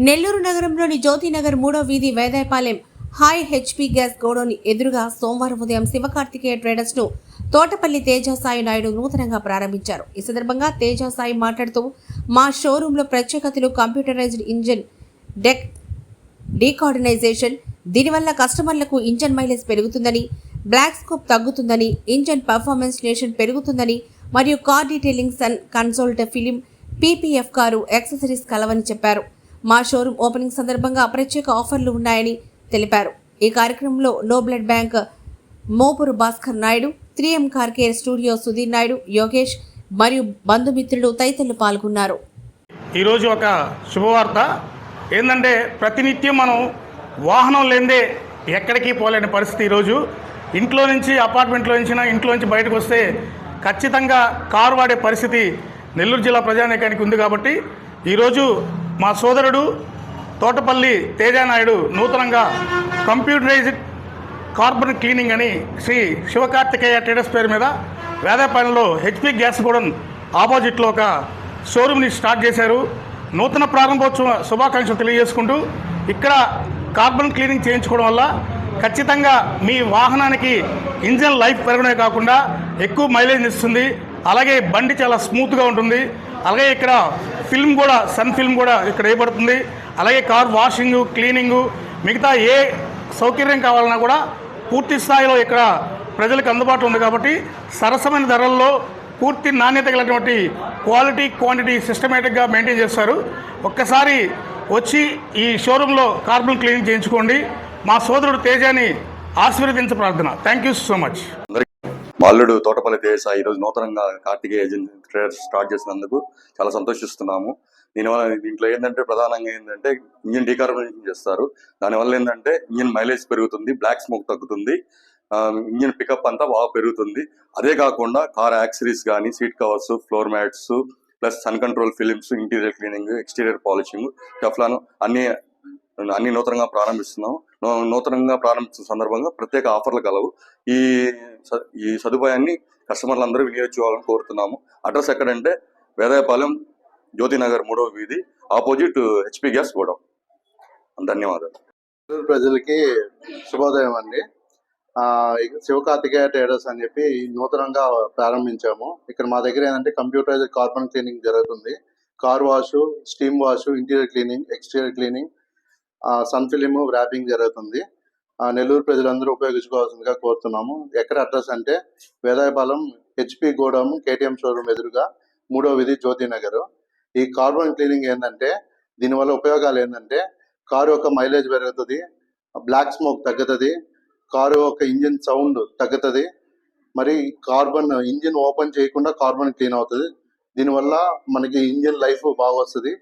నెల్లూరు నగరంలోని జ్యోతినగర్ 3వ వీధి Vedayapalem hi HP gas godown ఎదురుగా సోమవారం ఉదయం శివకార్తికేయ ట్రేడర్స్ ను తోటపల్లి తేజసాయి నాయుడు నూతనంగా ప్రారంభించారు. ఈ సందర్భంగా తేజసాయి మాట్లాడుతూ, మా షోరూంలో ప్రత్యేకతలు కంప్యూటరైజ్డ్ ఇంజిన్ డెక్ డీకార్డనైజేషన్, దీనివల్ల కస్టమర్లకు ఇంజన్ మైలేజ్ పెరుగుతుందని, బ్లాక్ స్కోప్ తగ్గుతుందని, ఇంజన్ పర్ఫార్మెన్స్ నేషన్ పెరుగుతుందని మరియు కార్ డీటెయిలింగ్ కన్సోల్ట్ ఫిలిం పీపీఎఫ్ కారు యాక్సెసరీస్ కలవని చెప్పారు. మా షోరూం ఓపెనింగ్ సందర్భంగా ప్రత్యేక ఆఫర్లు ఉన్నాయని తెలిపారు. ఈ కార్యక్రమంలో no blood bank Mopuru Bhaskar Naidu, 3M car care studio Sudheer Naidu, Yogesh మరియు బంధుమిత్రులు తదితరులు పాల్గొన్నారు. ఈరోజు ఒక శుభవార్త ఏంటంటే, ప్రతినిత్యం మనం వాహనం లేదే ఎక్కడికి పోలేని పరిస్థితి. ఈరోజు ఇంట్లో నుంచి అపార్ట్మెంట్లో నుంచి బయటకు వస్తే ఖచ్చితంగా కారు వాడే పరిస్థితి నెల్లూరు జిల్లా ప్రజానీకానికి ఉంది. కాబట్టి ఈరోజు మా సోదరుడు తోటపల్లి తేజానాయుడు నూతనంగా కంప్యూటరైజ్డ్ కార్బన్ క్లీనింగ్ అని శ్రీ శివకార్తికేయ ట్రేడర్స్ పేరు మీద వేదాయపాలెంలో హెచ్పీ గ్యాస్ గోడౌన్ ఆపోజిట్లో ఒక షోరూమ్ని స్టార్ట్ చేశారు. నూతన ప్రారంభోత్సవ శుభాకాంక్షలు తెలియజేసుకుంటూ, ఇక్కడ కార్బన్ క్లీనింగ్ చేయించుకోవడం వల్ల ఖచ్చితంగా మీ వాహనానికి ఇంజన్ లైఫ్ పెరగడమే కాకుండా ఎక్కువ మైలేజ్ ఇస్తుంది. అలాగే బండి చాలా స్మూత్గా ఉంటుంది. అలాగే ఇక్కడ ఫిల్మ్ కూడా, సన్ ఫిల్మ్ కూడా ఇక్కడ వేయబడుతుంది. అలాగే కార్ వాషింగు, క్లీనింగు, మిగతా ఏ సౌకర్యం కావాలన్నా కూడా పూర్తి స్థాయిలో ఇక్కడ ప్రజలకు అందుబాటులో ఉంది. కాబట్టి సరసమైన ధరల్లో పూర్తి నాణ్యత కలిగినటువంటి క్వాలిటీ, క్వాంటిటీ సిస్టమేటిక్గా మెయింటైన్ చేస్తారు. ఒక్కసారి వచ్చి ఈ షోరూంలో కార్బన్ క్లీనింగ్ చేయించుకోండి. మా సోదరుడు తేజాని ఆశీర్వదించ ప్రార్థన. Thank you so much. బాలుడు తోటపల్లి తేజసాయి ఈరోజు నూతనంగా కార్తికేయ ట్రేడర్స్ స్టార్ట్ చేసినందుకు చాలా సంతోషిస్తున్నాము. దీంట్లో ఏంటంటే ప్రధానంగా ఏంటంటే ఇంజిన్ డీకార్బనైజేషన్ చేస్తారు. దానివల్ల ఏంటంటే ఇంజిన్ మైలేజ్ పెరుగుతుంది, బ్లాక్ స్మోక్ తగ్గుతుంది, ఇంజిన్ పికప్ అంతా బాగా పెరుగుతుంది. అదే కాకుండా కార్ యాక్సరీస్ కానీ, seat covers, floor mats, plus sun control films, interior cleaning, exterior polishing, Teflon అన్ని నూతనంగా ప్రారంభిస్తున్నాం. నూతనంగా ప్రారంభించిన సందర్భంగా ప్రత్యేక ఆఫర్లు కలవు. ఈ సదుపాయాన్ని కస్టమర్లందరూ వినియోగించుకోవాలని కోరుతున్నాము. అడ్రస్ ఎక్కడంటే వేదాయపాలెం జ్యోతినగర్ 3వ వీధి ఆపోజిట్ హెచ్పీ గ్యాస్ గోడౌన్. ధన్యవాదాలు. ప్రజలకి శుభోదయం అండి. శివకార్తికేయ ట్రేడర్స్ అని చెప్పి నూతనంగా ప్రారంభించాము. ఇక్కడ మా దగ్గర ఏంటంటే కంప్యూటరైజ్డ్ కార్బన్ క్లీనింగ్ జరుగుతుంది. Car wash, steam wash, interior cleaning, exterior cleaning, sun film wrapping జరుగుతుంది. నెల్లూరు ప్రజలందరూ ఉపయోగించుకోవాల్సిందిగా కోరుతున్నాము. ఎక్కడ అడ్రస్ అంటే Vedayapalem HP godown KTM showroom ఎదురుగా 3వ వీధి జ్యోతినగర్. ఈ కార్బన్ క్లీనింగ్ ఏంటంటే, దీనివల్ల ఉపయోగాలు ఏంటంటే, కారు యొక్క మైలేజ్ పెరుగుతుంది, బ్లాక్ స్మోక్ తగ్గుతుంది, కారు యొక్క ఇంజిన్ సౌండ్ తగ్గుతుంది, మరి ఇంజిన్ ఓపెన్ చేయకుండా కార్బన్ క్లీన్ అవుతుంది. దీనివల్ల మనకి ఇంజిన్ లైఫ్ బాగా వస్తుంది.